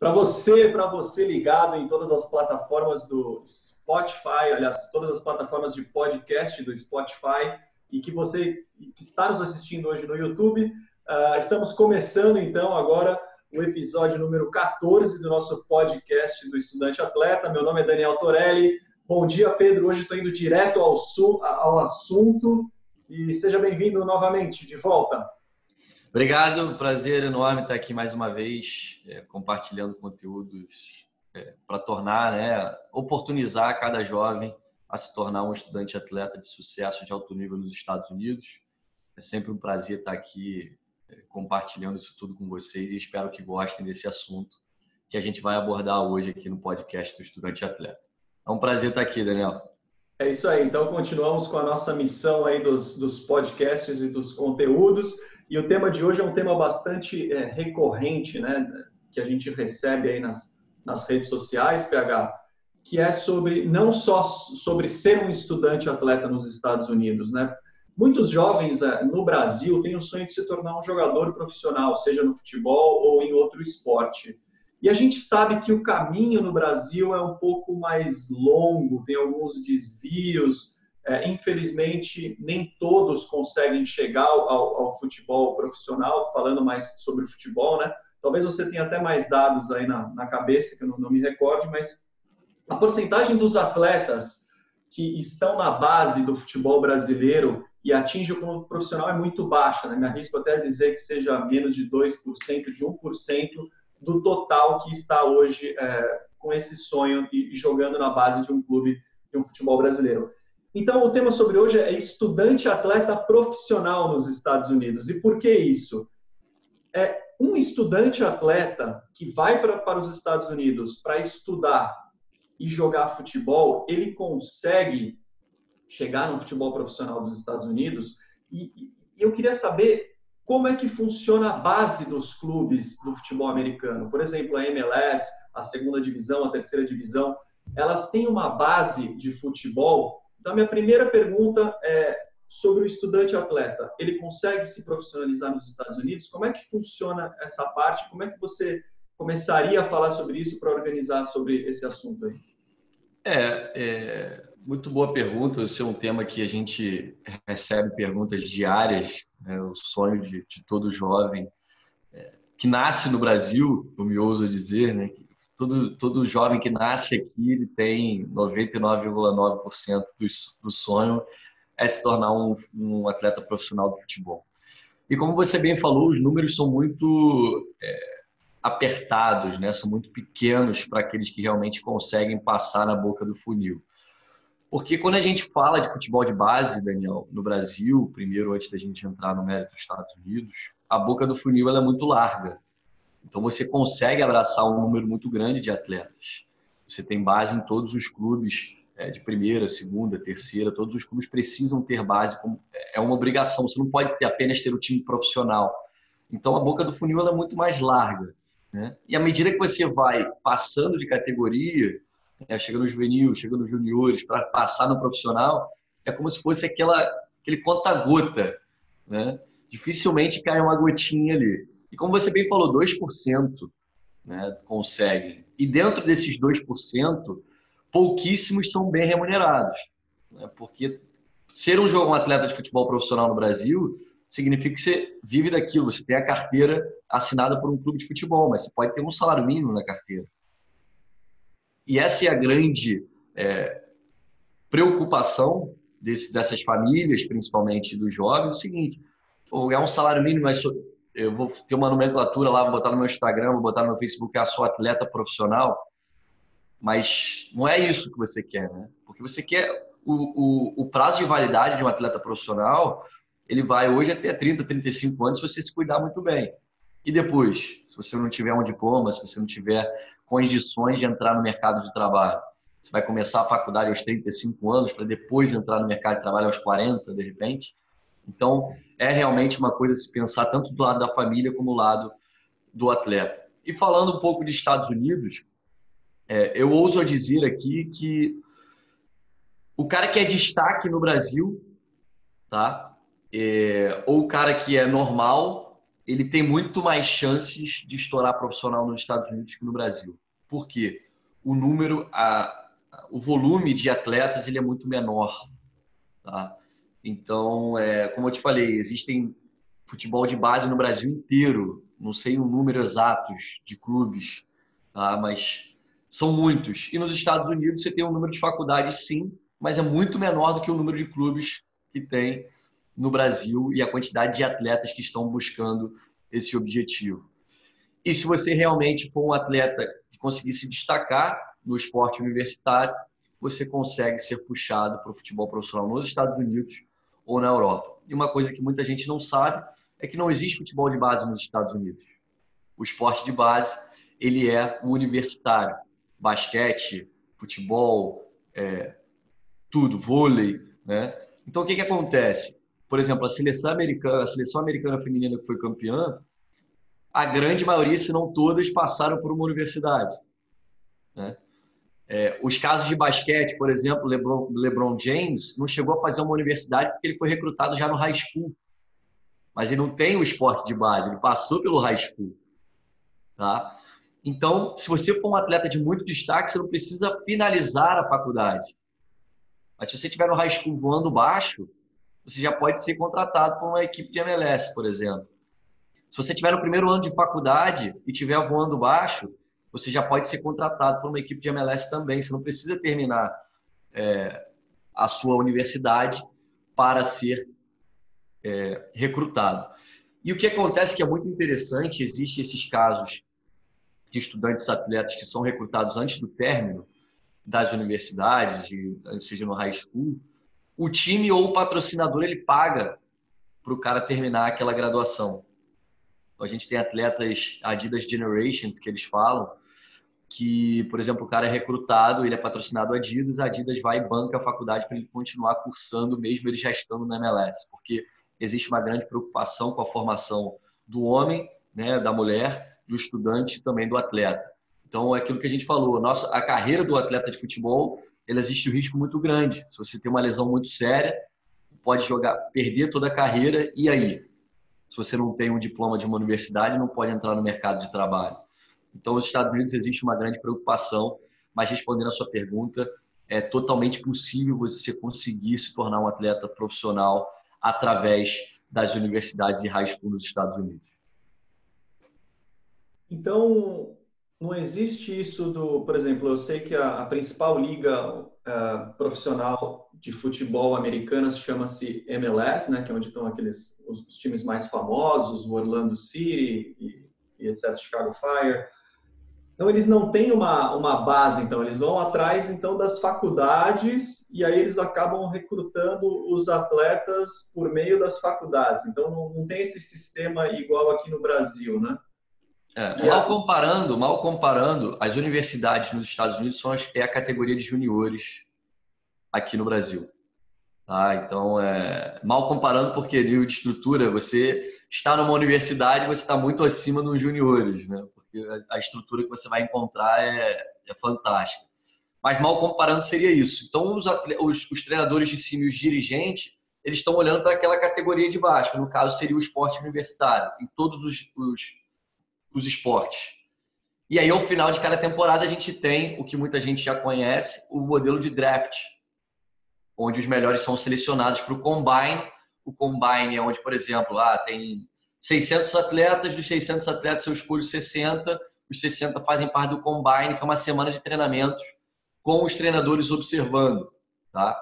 Para você ligado em todas as plataformas do Spotify, aliás, todas as plataformas de podcast do Spotify, e que você que está nos assistindo hoje no YouTube, estamos começando então agora o episódio número 14 do nosso podcast do Estudante Atleta. Meu nome é Daniel Torelli. Bom dia, Pedro. Hoje estou indo direto ao assunto e seja bem-vindo novamente, de volta. Obrigado, prazer enorme estar aqui mais uma vez, compartilhando conteúdos para tornar, oportunizar cada jovem a se tornar um estudante atleta de sucesso de alto nível nos Estados Unidos. É sempre um prazer estar aqui compartilhando isso tudo com vocês e espero que gostem desse assunto que a gente vai abordar hoje aqui no podcast do Estudante Atleta. É um prazer estar aqui, Daniel. É isso aí. Então, continuamos com a nossa missão aí dos podcasts e dos conteúdos. E o tema de hoje é um tema bastante recorrente, né, que a gente recebe aí nas redes sociais, PH, que é sobre não só sobre ser um estudante atleta nos Estados Unidos, né? Muitos jovens no Brasil têm o sonho de se tornar um jogador profissional, seja no futebol ou em outro esporte. E a gente sabe que o caminho no Brasil é um pouco mais longo, tem alguns desvios. Infelizmente, nem todos conseguem chegar ao futebol profissional, falando mais sobre o futebol, né? Talvez você tenha até mais dados aí na cabeça, que eu não me recorde, mas a porcentagem dos atletas que estão na base do futebol brasileiro e atingem o profissional é muito baixa, né? Me arrisco até a dizer que seja menos de 2%, de 1% do total que está hoje com esse sonho e jogando na base de um clube de um futebol brasileiro. Então, o tema sobre hoje é estudante atleta profissional nos Estados Unidos. E por que isso? Um estudante atleta que vai para os Estados Unidos para estudar e jogar futebol, ele consegue chegar no futebol profissional dos Estados Unidos. E eu queria saber como é que funciona a base dos clubes do futebol americano. Por exemplo, a MLS, a segunda divisão, a terceira divisão, elas têm uma base de futebol. Então, minha primeira pergunta é sobre o estudante atleta. Ele consegue se profissionalizar nos Estados Unidos? Como é que funciona essa parte? Como é que você começaria a falar sobre isso para organizar sobre esse assunto aí? Muito boa pergunta. Esse é um tema que a gente recebe perguntas diárias, né? O sonho de todo jovem que nasce no Brasil, eu me ouso dizer, né? Todo jovem que nasce aqui, ele tem 99,9% do sonho é se tornar um atleta profissional de futebol. E como você bem falou, os números são muito apertados, né? São muito pequenos para aqueles que realmente conseguem passar na boca do funil. Porque quando a gente fala de futebol de base, Daniel, no Brasil, primeiro antes da gente entrar no mérito dos Estados Unidos, a boca do funil ela é muito larga. Então, você consegue abraçar um número muito grande de atletas. Você tem base em todos os clubes de primeira, segunda, terceira. Todos os clubes precisam ter base. É uma obrigação. Você não pode apenas ter o time profissional. Então, a boca do funil ela é muito mais larga, né? E à medida que você vai passando de categoria, chega no juvenil, chega nos juniores, para passar no profissional, é como se fosse aquele conta-gota, né? Dificilmente cai uma gotinha ali. E como você bem falou, 2%, né, conseguem. E dentro desses 2%, pouquíssimos são bem remunerados, né? Porque ser um atleta de futebol profissional no Brasil significa que você vive daquilo. Você tem a carteira assinada por um clube de futebol, mas você pode ter um salário mínimo na carteira. E essa é a grande preocupação dessas famílias, principalmente dos jovens, é o seguinte: vou ganhar um salário mínimo, mas eu vou ter uma nomenclatura lá, vou botar no meu Instagram, vou botar no meu Facebook, eu sou atleta profissional, mas não é isso que você quer, né? Porque você quer o prazo de validade de um atleta profissional, ele vai hoje até 30, 35 anos se você se cuidar muito bem. E depois, se você não tiver um diploma, se você não tiver condições de entrar no mercado de trabalho, você vai começar a faculdade aos 35 anos para depois entrar no mercado de trabalho aos 40, de repente. Então, é realmente uma coisa a se pensar tanto do lado da família como do lado do atleta. E falando um pouco de Estados Unidos, eu ouso dizer aqui que o cara que é destaque no Brasil, tá? Ou o cara que é normal, ele tem muito mais chances de estourar profissional nos Estados Unidos que no Brasil. Por quê? O número, o volume de atletas ele é muito menor. Tá? Então, como eu te falei, existem futebol de base no Brasil inteiro. Não sei o número exato de clubes, tá? Mas são muitos. E nos Estados Unidos você tem um número de faculdades, sim, mas é muito menor do que o número de clubes que tem no Brasil e a quantidade de atletas que estão buscando esse objetivo. E se você realmente for um atleta que conseguir se destacar no esporte universitário, você consegue ser puxado para o futebol profissional nos Estados Unidos ou na Europa. E uma coisa que muita gente não sabe é que não existe futebol de base nos Estados Unidos. O esporte de base, ele é o universitário. Basquete, futebol, tudo, vôlei, né? Então, o que acontece? Por exemplo, a seleção americana feminina que foi campeã, a grande maioria, se não todas, passaram por uma universidade, né? Os casos de basquete, por exemplo, LeBron James não chegou a fazer uma universidade porque ele foi recrutado já no high school. Mas ele não tem o esporte de base, ele passou pelo high school. Tá? Então, se você for um atleta de muito destaque, você não precisa finalizar a faculdade. Mas se você estiver no high school voando baixo, você já pode ser contratado por uma equipe de MLS, por exemplo. Se você estiver no primeiro ano de faculdade e estiver voando baixo, você já pode ser contratado por uma equipe de MLS também. Você não precisa terminar a sua universidade para ser recrutado. E o que acontece que é muito interessante, existem esses casos de estudantes atletas que são recrutados antes do término das universidades, seja no high school, o time ou o patrocinador ele paga para o cara terminar aquela graduação. Então, a gente tem atletas Adidas Generations, que eles falam, que, por exemplo, o cara é recrutado, ele é patrocinado Adidas, a Adidas vai e banca a faculdade para ele continuar cursando, mesmo ele já estando na MLS, porque existe uma grande preocupação com a formação do homem, né, da mulher, do estudante e também do atleta. Então, é aquilo que a gente falou, a carreira do atleta de futebol, existe um risco muito grande. Se você tem uma lesão muito séria, pode perder toda a carreira, e aí? Se você não tem um diploma de uma universidade, não pode entrar no mercado de trabalho. Então, nos Estados Unidos existe uma grande preocupação, mas respondendo a sua pergunta, é totalmente possível você conseguir se tornar um atleta profissional através das universidades e high school nos Estados Unidos. Então, não existe isso por exemplo, eu sei que a principal liga profissional de futebol americana chama-se MLS, né, que é onde estão os times mais famosos, o Orlando City e etc., Chicago Fire. Então, eles não têm uma base, então, eles vão atrás então das faculdades e aí eles acabam recrutando os atletas por meio das faculdades. Então, não tem esse sistema igual aqui no Brasil, né? Mal comparando, as universidades nos Estados Unidos é a categoria de juniores aqui no Brasil. Tá? Então, mal comparando porque nível de estrutura, você está numa universidade, você está muito acima dos juniores, né? Porque a estrutura que você vai encontrar é fantástica. Mas mal comparando seria isso. Então, os treinadores de cima e os dirigentes, eles estão olhando para aquela categoria de baixo. No caso, seria o esporte universitário, em todos os esportes. E aí, ao final de cada temporada, a gente tem o que muita gente já conhece, o modelo de draft, onde os melhores são selecionados para o Combine. O Combine é onde, por exemplo, tem 600 atletas, dos 600 atletas eu escolho 60, os 60 fazem parte do Combine, que é uma semana de treinamentos com os treinadores observando. Tá?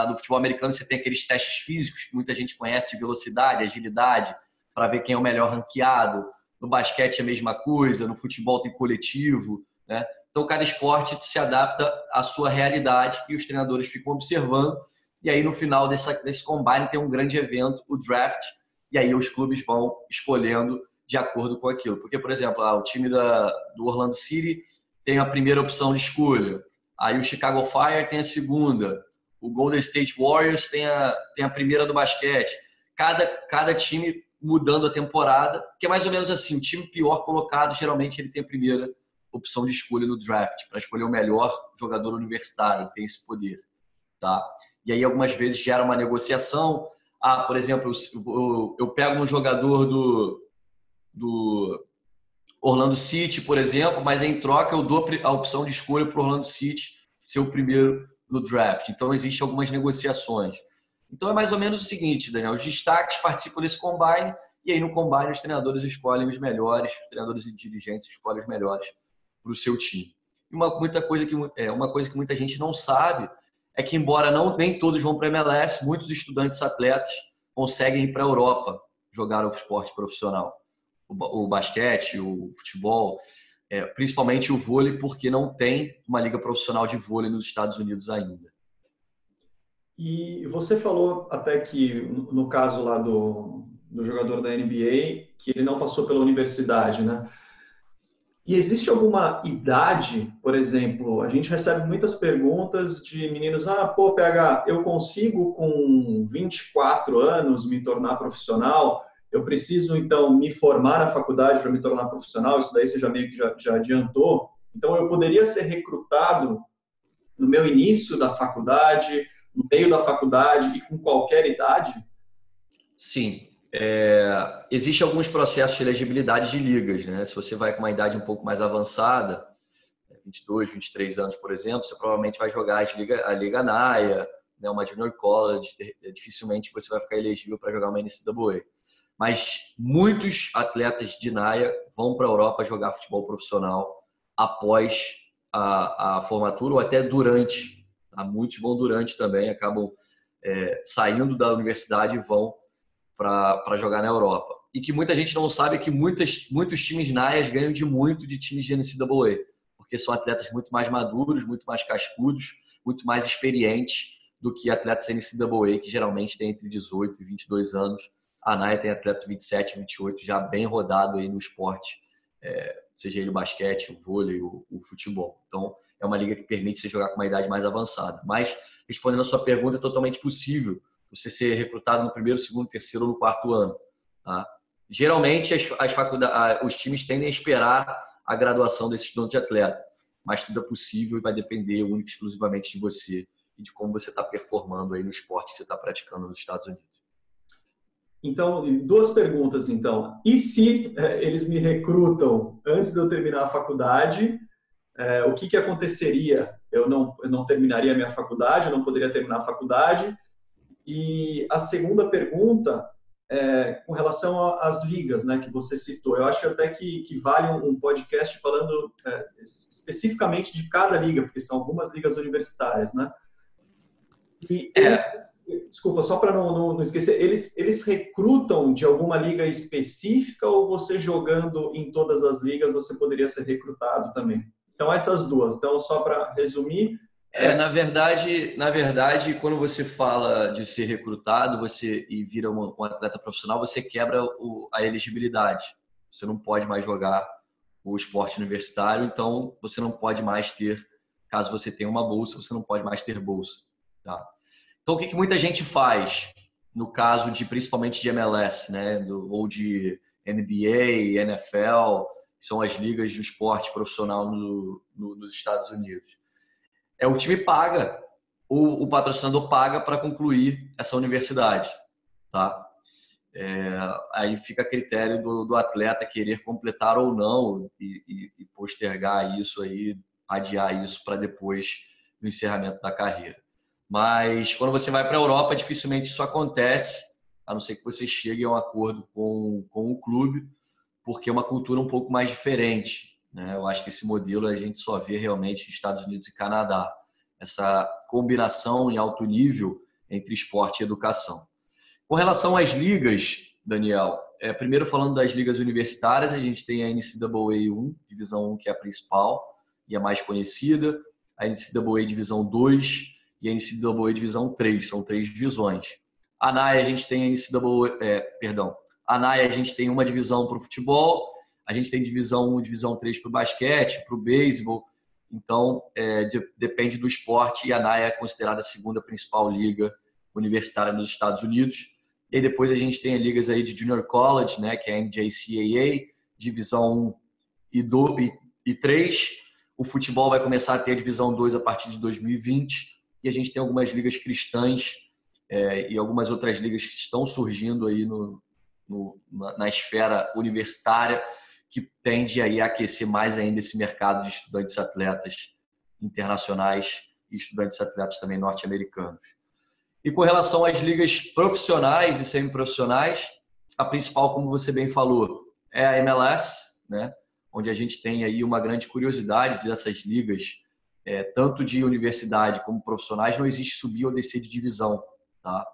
No futebol americano você tem aqueles testes físicos que muita gente conhece de velocidade, agilidade, para ver quem é o melhor ranqueado. No basquete é a mesma coisa, no futebol tem coletivo, né? Então, cada esporte se adapta à sua realidade e os treinadores ficam observando. E aí, no final desse combine, tem um grande evento, o draft, e aí os clubes vão escolhendo de acordo com aquilo. Porque, por exemplo, o time do Orlando City tem a primeira opção de escolha, aí o Chicago Fire tem a segunda, o Golden State Warriors tem a primeira do basquete. Cada time mudando a temporada, que é mais ou menos assim, o time pior colocado, geralmente ele tem a primeira opção de escolha no draft, para escolher o melhor jogador universitário, ele tem esse poder. Tá? E aí algumas vezes gera uma negociação. Por exemplo, eu pego um jogador do Orlando City, por exemplo, mas em troca eu dou a opção de escolha para o Orlando City ser o primeiro no draft. Então, existem algumas negociações. Então, é mais ou menos o seguinte, Daniel, os destaques participam desse combine e aí no combine os treinadores escolhem os melhores, os treinadores e dirigentes escolhem os melhores para o seu time. E uma coisa que muita gente não sabe é que, embora nem todos vão para a MLS, muitos estudantes atletas conseguem ir para a Europa jogar o esporte profissional. O basquete, o futebol, principalmente o vôlei, porque não tem uma liga profissional de vôlei nos Estados Unidos ainda. E você falou até que, no caso lá do jogador da NBA, que ele não passou pela universidade, né? E existe alguma idade, por exemplo, a gente recebe muitas perguntas de meninos, pô, PH, eu consigo com 24 anos me tornar profissional? Eu preciso, então, me formar na faculdade para me tornar profissional? Isso daí você já meio que já adiantou. Então, eu poderia ser recrutado no meu início da faculdade, no meio da faculdade e com qualquer idade? Sim. Existem alguns processos de elegibilidade de ligas, né? Se você vai com uma idade um pouco mais avançada, 22, 23 anos, por exemplo, você provavelmente vai jogar a Liga NAIA, né? Uma Junior College, dificilmente você vai ficar elegível para jogar uma NCAA. Mas muitos atletas de NAIA vão para a Europa jogar futebol profissional após a formatura ou até durante. Tá? Muitos vão durante também, acabam saindo da universidade e vão para jogar na Europa. E que muita gente não sabe que muitos times NAIAs ganham muito de times de NCAA, porque são atletas muito mais maduros, muito mais cascudos, muito mais experientes do que atletas NCAA, que geralmente têm entre 18 e 22 anos. A NAIA tem atleta de 27, 28, já bem rodado aí no esporte, seja ele o basquete, o vôlei, o futebol. Então, é uma liga que permite você jogar com uma idade mais avançada. Mas, respondendo a sua pergunta, é totalmente possível você ser recrutado no primeiro, segundo, terceiro ou no quarto ano. Tá? Geralmente, os times tendem a esperar a graduação desse estudante de atleta, mas tudo é possível e vai depender única e exclusivamente de você e de como você está performando aí no esporte que você está praticando nos Estados Unidos. Então, duas perguntas, então. E se eles me recrutam antes de eu terminar a faculdade, o que aconteceria? Eu não terminaria a minha faculdade, eu não poderia terminar a faculdade. E a segunda pergunta com relação às ligas, né, que você citou. Eu acho até que vale um podcast falando especificamente de cada liga, porque são algumas ligas universitárias, né? E desculpa, só para não esquecer, eles recrutam de alguma liga específica ou você jogando em todas as ligas você poderia ser recrutado também? Então, essas duas. Então, só para resumir... Na verdade, quando você fala de ser recrutado e vira um atleta profissional, você quebra a elegibilidade. Você não pode mais jogar o esporte universitário, então você não pode mais ter, caso você tenha uma bolsa, você não pode mais ter bolsa. Tá? Então, o que muita gente faz, no caso principalmente de MLS, né? Ou de NBA, NFL, que são as ligas de esporte profissional nos Estados Unidos. O time paga, o patrocinador paga para concluir essa universidade. Tá? Aí fica a critério do atleta querer completar ou não e postergar isso aí, adiar isso para depois do encerramento da carreira. Mas quando você vai para a Europa, dificilmente isso acontece, a não ser que você chegue a um acordo com o clube, porque é uma cultura um pouco mais diferente. Né? Eu acho que esse modelo a gente só vê realmente nos Estados Unidos e Canadá. Essa combinação em alto nível entre esporte e educação. Com relação às ligas, Daniel, primeiro falando das ligas universitárias, a gente tem a NCAA 1, Divisão 1, que é a principal e a mais conhecida, a NCAA Divisão 2 e a NCAA Divisão 3, são 3 divisões. A NAIA a gente tem a NAIA a gente tem uma divisão para o futebol, a gente tem divisão 1 e divisão 3 para o basquete, para o beisebol. Então, depende do esporte e a NAIA é considerada a segunda principal liga universitária nos Estados Unidos. E depois a gente tem ligas aí de Junior College, né, que é a NJCAA, divisão 1 e 3. O futebol vai começar a ter a divisão 2 a partir de 2020. E a gente tem algumas ligas cristãs e algumas outras ligas que estão surgindo aí na esfera universitária, que tende aí a aquecer mais ainda esse mercado de estudantes atletas internacionais e estudantes atletas também norte-americanos. E com relação às ligas profissionais e semiprofissionais, a principal, como você bem falou, é a MLS, né? Onde a gente tem aí uma grande curiosidade dessas ligas, tanto de universidade como profissionais, não existe subir ou descer de divisão, tá?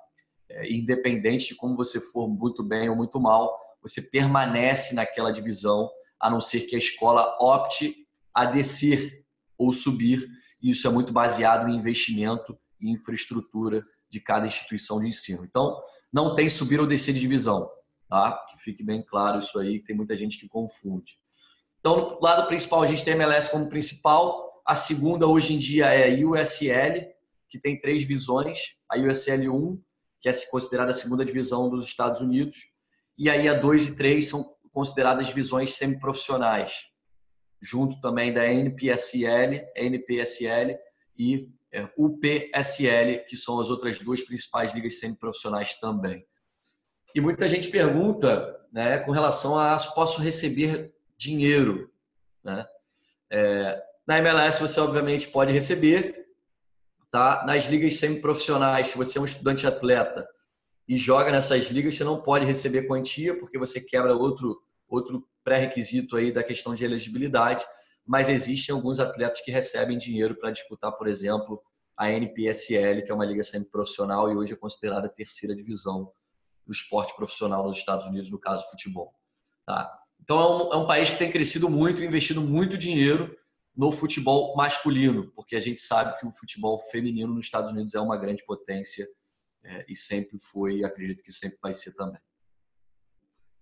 Independente de como você for muito bem ou muito mal, você permanece naquela divisão, a não ser que a escola opte a descer ou subir. E isso é muito baseado em investimento e infraestrutura de cada instituição de ensino. Então, não tem subir ou descer de divisão, tá? Que fique bem claro isso aí, que tem muita gente que confunde. Então, no lado principal, a gente tem a MLS como principal. A segunda, hoje em dia, é a USL, que tem 3 divisões. A USL 1, que é considerada a segunda divisão dos Estados Unidos. E aí a 2 e 3 são consideradas divisões semiprofissionais, junto também da NPSL e UPSL, que são as outras 2 principais ligas semiprofissionais também. E muita gente pergunta, né, com relação a se posso receber dinheiro, né? Na MLS você obviamente pode receber, tá? Nas ligas semiprofissionais, se você é um estudante atleta e joga nessas ligas, você não pode receber quantia, porque você quebra outro pré-requisito aí da questão de elegibilidade, mas existem alguns atletas que recebem dinheiro para disputar, por exemplo, a NPSL, que é uma liga semiprofissional e hoje é considerada a 3ª divisão do esporte profissional nos Estados Unidos, no caso futebol, tá? Então é um país que tem crescido muito, investido muito dinheiro no futebol masculino, porque a gente sabe que o futebol feminino nos Estados Unidos é uma grande potência e sempre foi, e acredito que sempre vai ser também.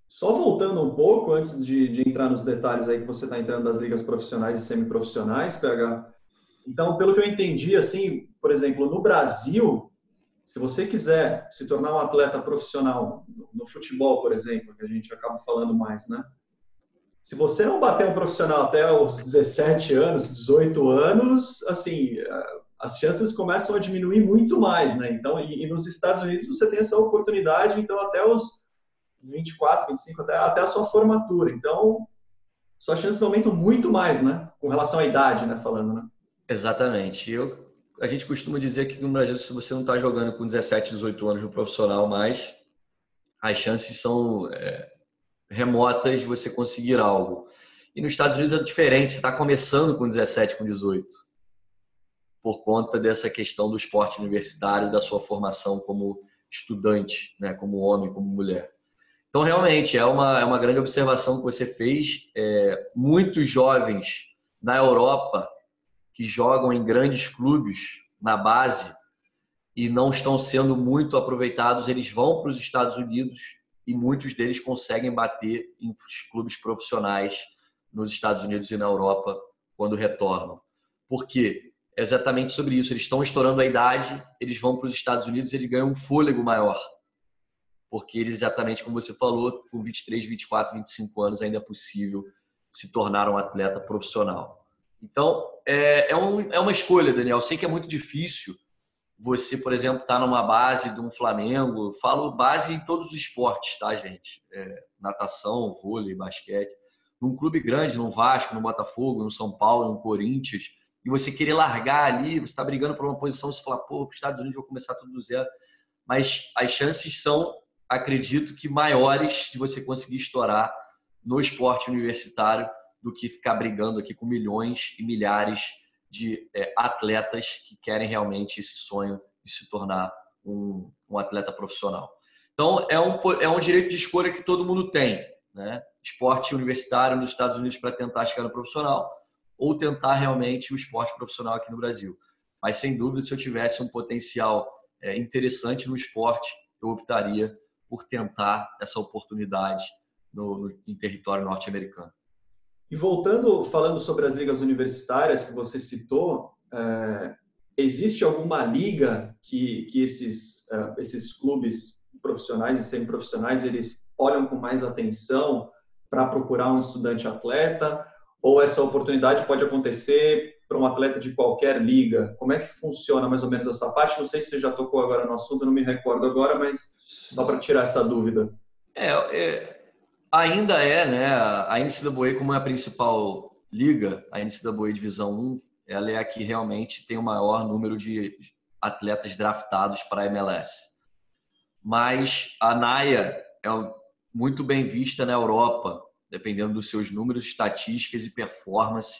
Só voltando um pouco, antes de entrar nos detalhes aí que você está entrando das ligas profissionais e semiprofissionais, PH. Então, pelo que eu entendi, assim, por exemplo, no Brasil, se você quiser se tornar um atleta profissional no futebol, por exemplo, que a gente acaba falando mais, né? Se você não bater um profissional até os 17 anos, 18 anos, assim, as chances começam a diminuir muito mais, né? Então, e nos Estados Unidos você tem essa oportunidade, então, até os 24, 25, até a sua formatura. Então, suas chances aumentam muito mais, né? Com relação à idade, né? Falando, né? Exatamente. A gente costuma dizer que no Brasil, se você não está jogando com 17, 18 anos no profissional mais, as chances são remotas de você conseguir algo. E nos Estados Unidos é diferente, você está começando com 17, com 18, por conta dessa questão do esporte universitário, da sua formação como estudante, né? Como homem, como mulher. Então, realmente, é uma grande observação que você fez. Muitos jovens na Europa que jogam em grandes clubes na base e não estão sendo muito aproveitados, eles vão para os Estados Unidos e muitos deles conseguem bater em clubes profissionais nos Estados Unidos e na Europa quando retornam. Por quê? É exatamente sobre isso. Eles estão estourando a idade, eles vão para os Estados Unidos e eles ganham um fôlego maior. Porque eles, exatamente como você falou, com 23, 24, 25 anos ainda é possível se tornar um atleta profissional. Então, é uma escolha, Daniel. Eu sei que é muito difícil você, por exemplo, estar numa base de um Flamengo. Eu falo base em todos os esportes, tá, gente? Natação, vôlei, basquete. Num clube grande, no Vasco, no Botafogo, no São Paulo, no Corinthians, e você querer largar ali, você está brigando por uma posição, você fala, pô, para os Estados Unidos eu vou começar tudo do zero. Mas as chances são, acredito que, maiores de você conseguir estourar no esporte universitário do que ficar brigando aqui com milhões e milhares de atletas que querem realmente esse sonho de se tornar um atleta profissional. Então, é um direito de escolha que todo mundo tem, né? Esporte universitário nos Estados Unidos para tentar chegar no profissional ou tentar realmente o esporte profissional aqui no Brasil. Mas, sem dúvida, se eu tivesse um potencial interessante no esporte, eu optaria por tentar essa oportunidade em território norte-americano. E voltando, falando sobre as ligas universitárias que você citou, existe alguma liga que esses clubes profissionais e semiprofissionais eles olham com mais atenção para procurar um estudante atleta? Ou essa oportunidade pode acontecer para um atleta de qualquer liga? Como é que funciona mais ou menos essa parte? Não sei se você já tocou agora no assunto, eu não me recordo agora, mas só para tirar essa dúvida. Ainda é, né? A NCAA, como é a principal liga, a NCAA Divisão 1, ela é a que realmente tem o maior número de atletas draftados para a MLS. Mas a NAIA é muito bem vista na Europa, dependendo dos seus números, estatísticas e performance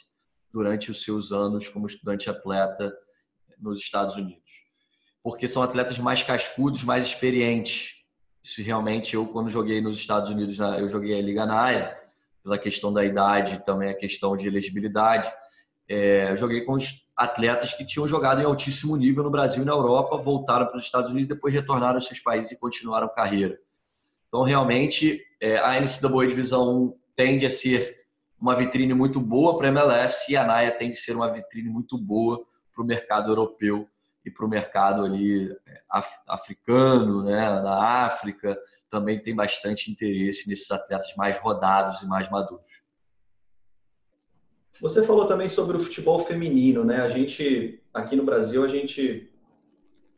durante os seus anos como estudante-atleta nos Estados Unidos. Porque são atletas mais cascudos, mais experientes. Isso realmente, quando joguei nos Estados Unidos, eu joguei a Liga NAIA, pela questão da idade e também a questão de elegibilidade. Eu joguei com os atletas que tinham jogado em altíssimo nível no Brasil e na Europa, voltaram para os Estados Unidos, depois retornaram aos seus países e continuaram a carreira. Então, realmente, a NCAA Divisão 1 tende a ser uma vitrine muito boa para a MLS e a NAIA tende a ser uma vitrine muito boa para o mercado europeu e para o mercado ali africano, né? Na África, também tem bastante interesse nesses atletas mais rodados e mais maduros. Você falou também sobre o futebol feminino, né? A gente, aqui no Brasil, a gente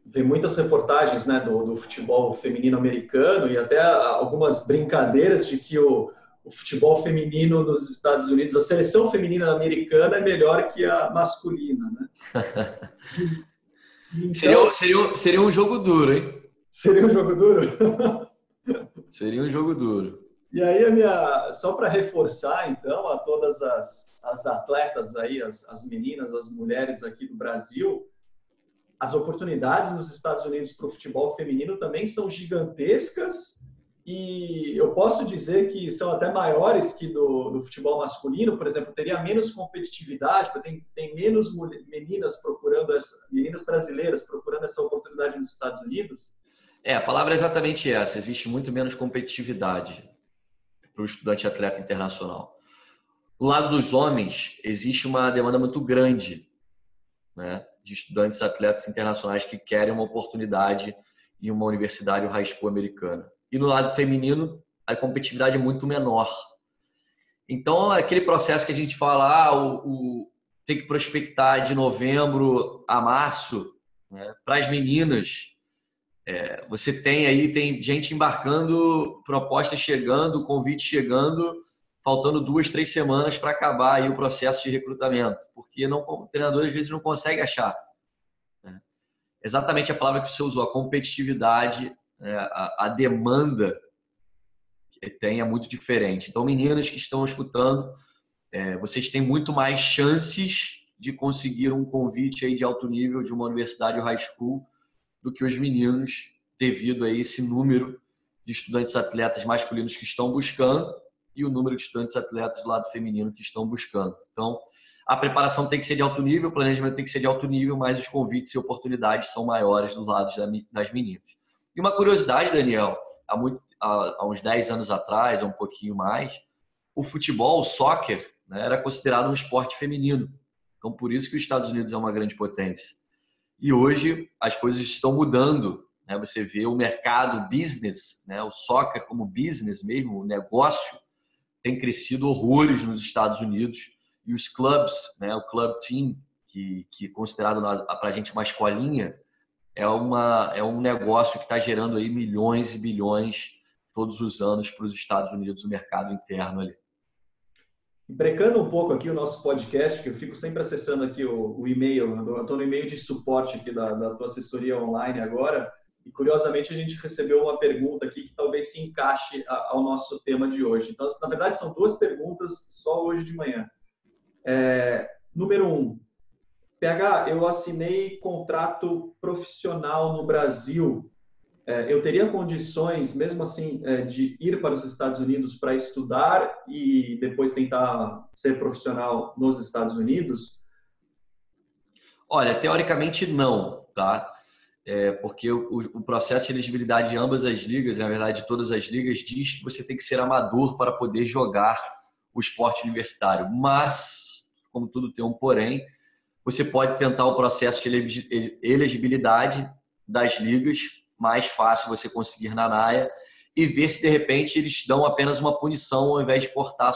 vê muitas reportagens, né, do futebol feminino americano e até algumas brincadeiras de que o futebol feminino nos Estados Unidos, a seleção feminina americana é melhor que a masculina, né? Então, seria um jogo duro, hein? Seria um jogo duro? Seria um jogo duro. E aí, só para reforçar, então, a todas as atletas aí, as meninas, as mulheres aqui do Brasil, as oportunidades nos Estados Unidos para o futebol feminino também são gigantescas e eu posso dizer que são até maiores que do futebol masculino. Por exemplo, teria menos competitividade, tem menos meninas meninas brasileiras procurando essa oportunidade nos Estados Unidos. A palavra é exatamente essa. Existe muito menos competitividade para o estudante atleta internacional. Do lado dos homens, existe uma demanda muito grande, né, de estudantes atletas internacionais que querem uma oportunidade em uma universidade ou high school americana. E no lado feminino, a competitividade é muito menor. Então, aquele processo que a gente fala, tem que prospectar de novembro a março, né, para as meninas. Você tem gente embarcando, propostas chegando, convite chegando, faltando 2, 3 semanas para acabar aí o processo de recrutamento, porque o treinador às vezes não consegue achar, né? Exatamente a palavra que você usou, a competitividade, né? A demanda que tem é muito diferente. Então, meninas que estão escutando, vocês têm muito mais chances de conseguir um convite aí de alto nível de uma universidade ou high school do que os meninos, devido a esse número de estudantes atletas masculinos que estão buscando e o número de estudantes atletas do lado feminino que estão buscando. Então, a preparação tem que ser de alto nível, o planejamento tem que ser de alto nível, mas os convites e oportunidades são maiores do lado das meninas. E uma curiosidade, Daniel, há uns 10 anos atrás, um pouquinho mais, o futebol, o soccer, né, era considerado um esporte feminino. Então, por isso que os Estados Unidos é uma grande potência. E hoje as coisas estão mudando, né? Você vê o mercado business, né? O soccer como business mesmo, o negócio, tem crescido horrores nos Estados Unidos. E os clubs, né? O club team, que é considerado para a gente uma escolinha, é um negócio que está gerando aí milhões e bilhões todos os anos para os Estados Unidos, o mercado interno ali. Brecando um pouco aqui o nosso podcast, que eu fico sempre acessando aqui o e-mail, eu estou no e-mail de suporte aqui da tua assessoria online agora, e curiosamente a gente recebeu uma pergunta aqui que talvez se encaixe ao nosso tema de hoje. Então, na verdade, são 2 perguntas só hoje de manhã. Número 1, PH, eu assinei contrato profissional no Brasil. Eu teria condições, mesmo assim, de ir para os Estados Unidos para estudar e depois tentar ser profissional nos Estados Unidos? Olha, teoricamente não, tá? Porque o processo de elegibilidade de ambas as ligas, na verdade de todas as ligas, diz que você tem que ser amador para poder jogar o esporte universitário. Mas, como tudo tem um porém, você pode tentar o processo de elegibilidade das ligas, mais fácil você conseguir na NAIA, e ver se de repente eles dão apenas uma punição ao invés de cortar,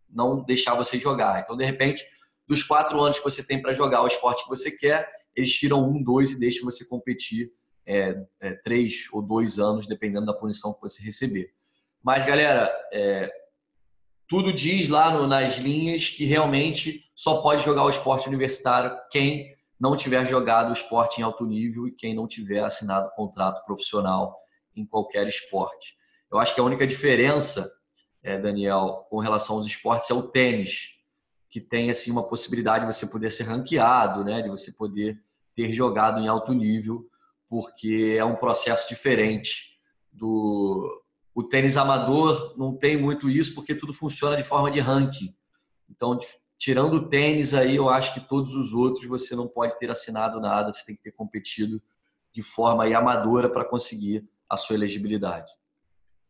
não deixar você jogar. Então, de repente, dos 4 anos que você tem para jogar o esporte que você quer, eles tiram 1, 2 e deixam você competir 3 ou 2 anos, dependendo da punição que você receber. Mas, galera, tudo diz lá nas linhas que realmente só pode jogar o esporte universitário quem não tiver jogado o esporte em alto nível e quem não tiver assinado contrato profissional em qualquer esporte. Eu acho que a única diferença, Daniel, com relação aos esportes é o tênis, que tem assim uma possibilidade de você poder ser ranqueado, né? De você poder ter jogado em alto nível, porque é um processo diferente o tênis amador não tem muito isso, porque tudo funciona de forma de ranking. Então, tirando o tênis aí, eu acho que todos os outros você não pode ter assinado nada, você tem que ter competido de forma aí amadora para conseguir a sua elegibilidade.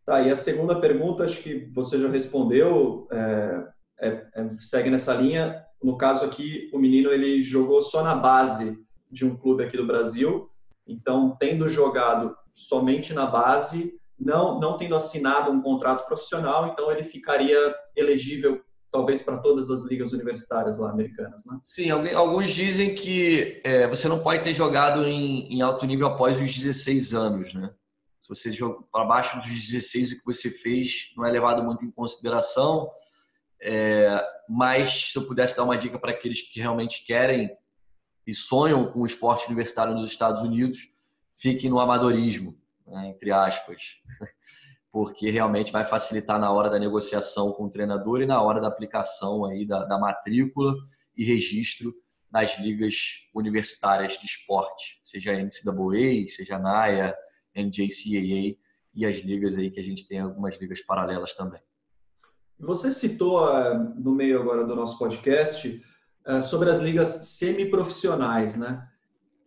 Tá, e a segunda pergunta, acho que você já respondeu, segue nessa linha. No caso aqui, o menino ele jogou só na base de um clube aqui do Brasil, então, tendo jogado somente na base, não tendo assinado um contrato profissional, então ele ficaria elegível talvez para todas as ligas universitárias lá americanas, né? Sim, alguns dizem que você não pode ter jogado em alto nível após os 16 anos, né? Se você joga para baixo dos 16, o que você fez não é levado muito em consideração. Mas se eu pudesse dar uma dica para aqueles que realmente querem e sonham com o esporte universitário nos Estados Unidos, fiquem no amadorismo, né, entre aspas, porque realmente vai facilitar na hora da negociação com o treinador e na hora da aplicação aí da matrícula e registro nas ligas universitárias de esporte, seja a NCAA, seja a NAIA, NJCAA e as ligas aí que a gente tem algumas ligas paralelas também. Você citou no meio agora do nosso podcast sobre as ligas semiprofissionais, né?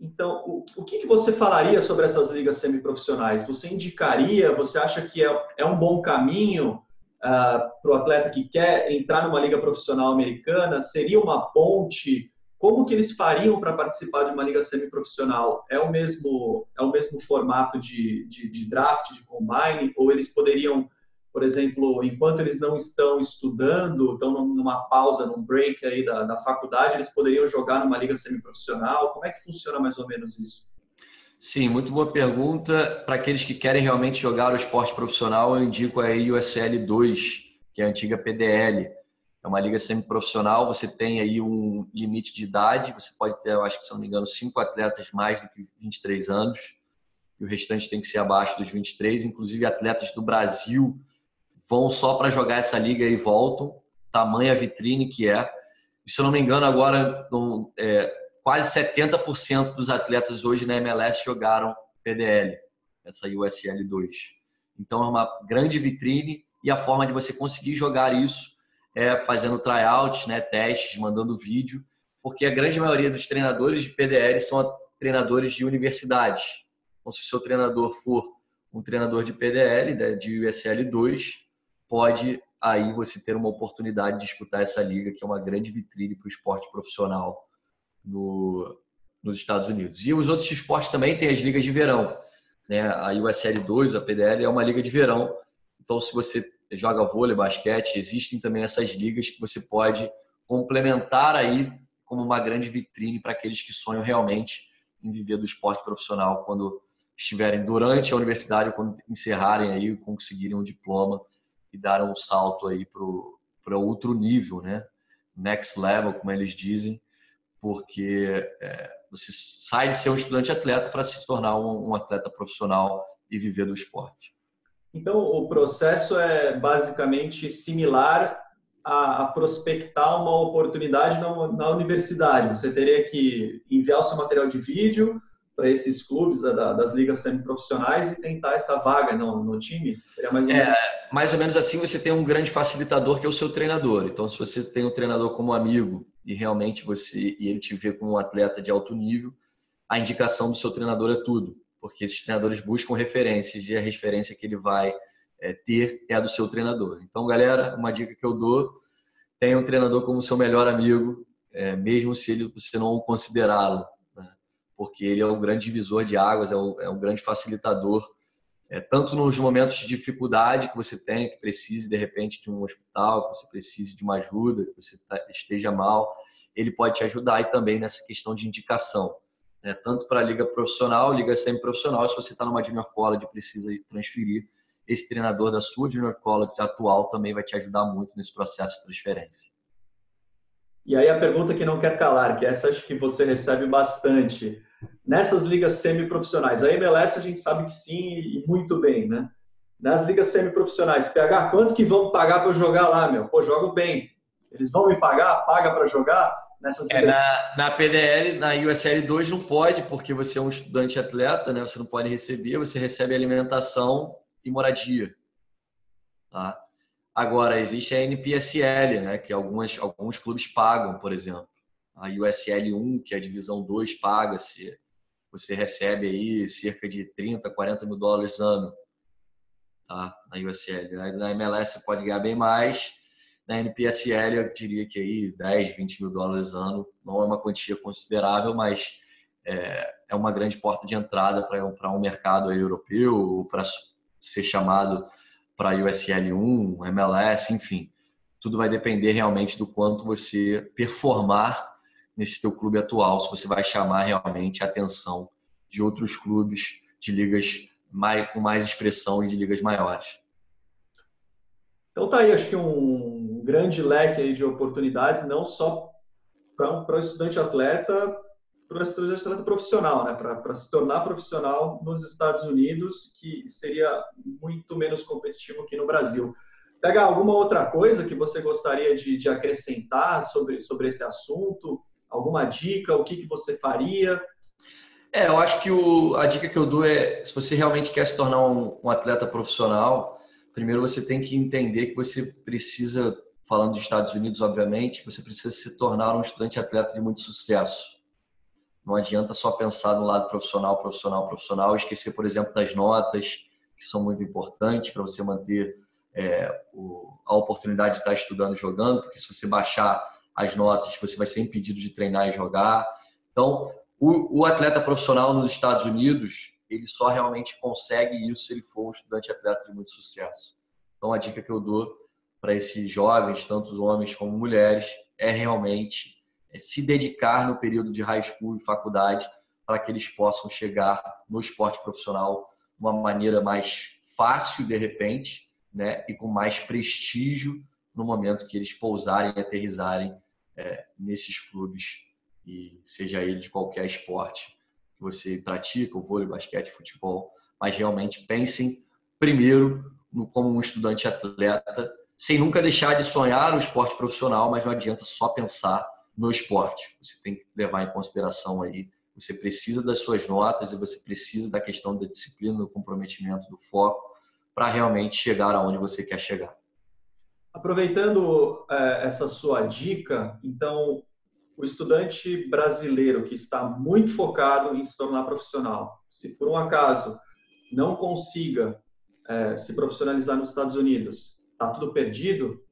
Então, o que você falaria sobre essas ligas semiprofissionais? Você indicaria, você acha que é um bom caminho para o atleta que quer entrar numa liga profissional americana? Seria uma ponte? Como que eles fariam para participar de uma liga semiprofissional? É o mesmo formato de draft, de combine? Ou eles poderiam, por exemplo, enquanto eles não estão estudando, estão numa pausa, num break aí da faculdade, eles poderiam jogar numa liga semiprofissional? Como é que funciona mais ou menos isso? Sim, muito boa pergunta. Para aqueles que querem realmente jogar o esporte profissional, eu indico a USL 2, que é a antiga PDL. É uma liga semiprofissional, você tem aí um limite de idade, você pode ter, eu acho que se não me engano, 5 atletas mais do que 23 anos, e o restante tem que ser abaixo dos 23, inclusive atletas do Brasil vão só para jogar essa liga e voltam, tamanha vitrine que é. E, se eu não me engano, agora quase 70% dos atletas hoje na MLS jogaram PDL, essa USL 2. Então é uma grande vitrine e a forma de você conseguir jogar isso é fazendo tryouts, né, testes, mandando vídeo, porque a grande maioria dos treinadores de PDL são treinadores de universidades. Então, se o seu treinador for um treinador de PDL, de USL 2, pode aí você ter uma oportunidade de disputar essa liga, que é uma grande vitrine para o esporte profissional nos Estados Unidos. E os outros esportes também têm as ligas de verão, né? A USL 2, a PDL, é uma liga de verão. Então, se você joga vôlei, basquete, existem também essas ligas que você pode complementar aí como uma grande vitrine para aqueles que sonham realmente em viver do esporte profissional quando estiverem durante a universidade ou quando encerrarem aí, conseguirem um diploma e dar um salto aí para outro nível, né? Next level, como eles dizem, porque você sai de ser um estudante atleta para se tornar um atleta profissional e viver do esporte. Então, o processo é basicamente similar a prospectar uma oportunidade na universidade. Você teria que enviar o seu material de vídeo para esses clubes das ligas semiprofissionais e tentar essa vaga no time? Seria mais ou menos... Mais ou menos assim. Você tem um grande facilitador que é o seu treinador. Então, se você tem um treinador como amigo e realmente ele te vê como um atleta de alto nível, a indicação do seu treinador é tudo, porque esses treinadores buscam referências e a referência que ele vai ter é a do seu treinador. Então, galera, uma dica que eu dou: tenha um treinador como seu melhor amigo, mesmo se você não o considerá-lo, né? Porque ele é um grande divisor de águas, é um grande facilitador, tanto nos momentos de dificuldade que você tem, que precise de repente de um hospital, que você precise de uma ajuda, que você esteja mal, ele pode te ajudar, e também nessa questão de indicação, tanto para a liga profissional, liga semi-profissional. Se você está numa junior college e precisa transferir, esse treinador da sua Junior College atual também vai te ajudar muito nesse processo de transferência. E aí a pergunta que não quer calar, que essa acho que você recebe bastante. Nessas ligas semiprofissionais, a MLS a gente sabe que sim e muito bem, né? Nas ligas semiprofissionais, PH, quanto que vão pagar para eu jogar lá, meu? Pô, jogo bem. Eles vão me pagar? Paga para jogar nessas ligas? Na PDL, na USL 2 não pode, porque você é um estudante atleta, né? Você não pode receber, você recebe alimentação e moradia. Tá? Agora, existe a NPSL, né? Que alguns clubes pagam, por exemplo. A USL 1, que é a divisão 2, paga-se. Você recebe aí cerca de 30, 40 mil dólares ano, tá? Na USL. Na MLS você pode ganhar bem mais. Na NPSL eu diria que aí 10, 20 mil dólares ano. Não é uma quantia considerável, mas é uma grande porta de entrada para um mercado aí europeu, para ser chamado para USL 1, MLS, enfim. Tudo vai depender realmente do quanto você performar nesse teu clube atual, se você vai chamar realmente a atenção de outros clubes de ligas com mais expressão e de ligas maiores. Então tá aí, acho que um grande leque aí de oportunidades, não só para o estudante atleta, para o estudante atleta profissional, né? Para se tornar profissional nos Estados Unidos, que seria muito menos competitivo que no Brasil. Pega alguma outra coisa que você gostaria de acrescentar sobre esse assunto? Alguma dica? O que você faria? Eu acho que a dica que eu dou é, se você realmente quer se tornar um atleta profissional, primeiro você tem que entender que você precisa, falando dos Estados Unidos, obviamente, você precisa se tornar um estudante atleta de muito sucesso. Não adianta só pensar no lado profissional, esquecer, por exemplo, das notas, que são muito importantes para você manter a oportunidade de estar estudando e jogando, porque se você baixar as notas, você vai ser impedido de treinar e jogar. Então, o atleta profissional nos Estados Unidos, ele só realmente consegue isso se ele for um estudante atleta de muito sucesso. Então, a dica que eu dou para esses jovens, tanto homens como mulheres, é realmente se dedicar no período de high school e faculdade para que eles possam chegar no esporte profissional de uma maneira mais fácil, de repente, né, e com mais prestígio no momento que eles pousarem e aterrissarem nesses clubes, e seja ele de qualquer esporte que você pratica, o vôlei, basquete, futebol, mas realmente pensem primeiro como um estudante atleta, sem nunca deixar de sonhar o esporte profissional, mas não adianta só pensar no esporte. Você tem que levar em consideração aí, você precisa das suas notas e você precisa da questão da disciplina, do comprometimento, do foco, para realmente chegar aonde você quer chegar. Aproveitando essa sua dica, então, o estudante brasileiro que está muito focado em se tornar profissional, se por um acaso não consiga se profissionalizar nos Estados Unidos, está tudo perdido?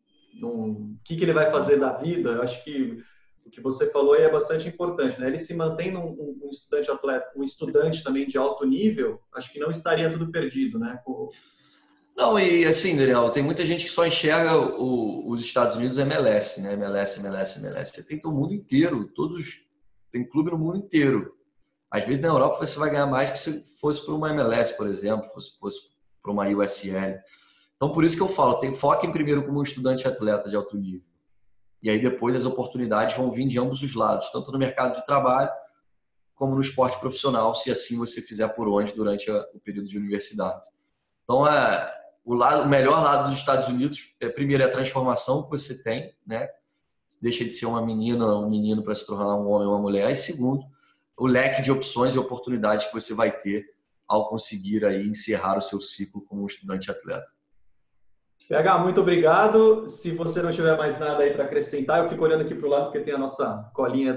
O que ele vai fazer da vida? Eu acho que o que você falou aí é bastante importante, né? Ele se mantém um estudante atleta, um estudante também de alto nível, acho que não estaria tudo perdido, né? Não, e assim, Daniel, tem muita gente que só enxerga os Estados Unidos MLS, né? MLS. Você tem o mundo inteiro, tem clube no mundo inteiro. Às vezes na Europa você vai ganhar mais que se fosse por uma MLS, por exemplo, fosse por uma USL. Então, por isso que eu falo, foquem primeiro como um estudante atleta de alto nível. E aí depois as oportunidades vão vir de ambos os lados, tanto no mercado de trabalho como no esporte profissional, se assim você fizer por onde durante o período de universidade. Então, o melhor lado dos Estados Unidos, primeiro, é a transformação que você tem, né? Deixa de ser uma menina ou um menino para se tornar um homem ou uma mulher. E segundo, o leque de opções e oportunidades que você vai ter ao conseguir aí encerrar o seu ciclo como um estudante atleta. PH, muito obrigado. Se você não tiver mais nada aí para acrescentar, eu fico olhando aqui para o lado porque tem a nossa colinha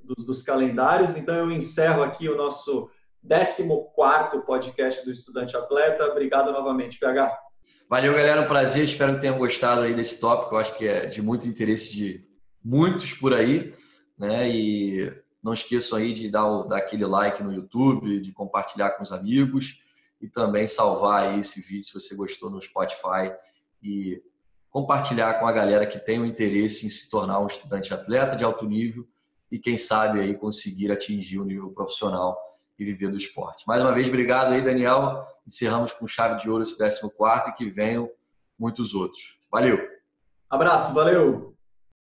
dos calendários. Então, eu encerro aqui o nosso 14º podcast do Estudante Atleta. Obrigado novamente, PH. Valeu, galera. Um prazer. Espero que tenham gostado aí desse tópico. Eu acho que é de muito interesse de muitos por aí, né? E não esqueçam aí de dar aquele like no YouTube, de compartilhar com os amigos e também salvar aí esse vídeo se você gostou no Spotify e compartilhar com a galera que tem o interesse em se tornar um estudante atleta de alto nível e quem sabe aí conseguir atingir o nível profissional viver do esporte. Mais uma vez, obrigado aí, Daniel. Encerramos com chave de ouro esse 14º e que venham muitos outros. Valeu! Abraço, valeu!